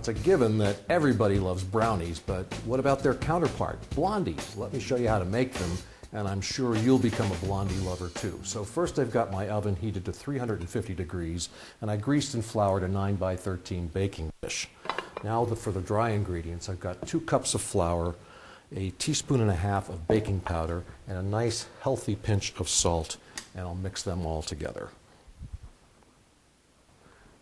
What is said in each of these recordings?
it's a given that everybody loves brownies, but what about their counterpart, blondies? Let me show you how to make them, and I'm sure you'll become a blondie lover too. So first I've got my oven heated to 350 degrees, and I greased and floured a 9x13 baking dish. Now for the dry ingredients, I've got 2 cups of flour, a teaspoon and a half of baking powder, and a nice healthy pinch of salt, and I'll mix them all together.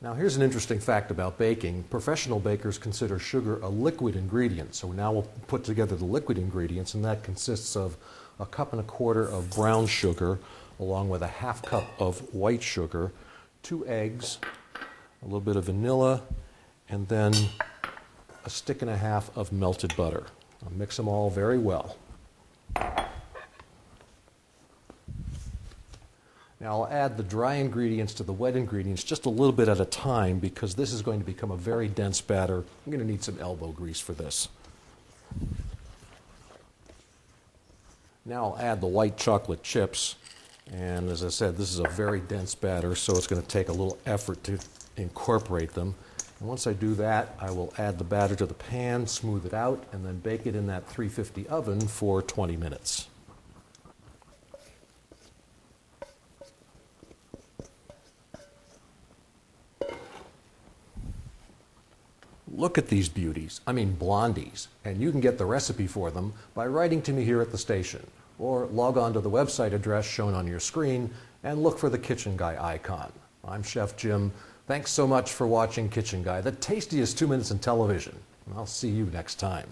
Now here's an interesting fact about baking. Professional bakers consider sugar a liquid ingredient. So now we'll put together the liquid ingredients, and that consists of 1.25 cups of brown sugar along with a 1/2 cup of white sugar, 2 eggs, a little bit of vanilla, and then 1.5 sticks of melted butter. I'll mix them all very well. Now I'll add the dry ingredients to the wet ingredients just a little bit at a time because this is going to become a very dense batter. I'm going to need some elbow grease for this. Now I'll add the white chocolate chips, and as I said, this is a very dense batter, so it's going to take a little effort to incorporate them. And once I do that, I will add the batter to the pan, smooth it out, and then bake it in that 350 oven for 20 minutes. Look at these beauties, I mean blondies, and you can get the recipe for them by writing to me here at the station, or log on to the website address shown on your screen and look for the Kitchen Guy icon. I'm Chef Jim. Thanks so much for watching Kitchen Guy, the tastiest 2 minutes in television. I'll see you next time.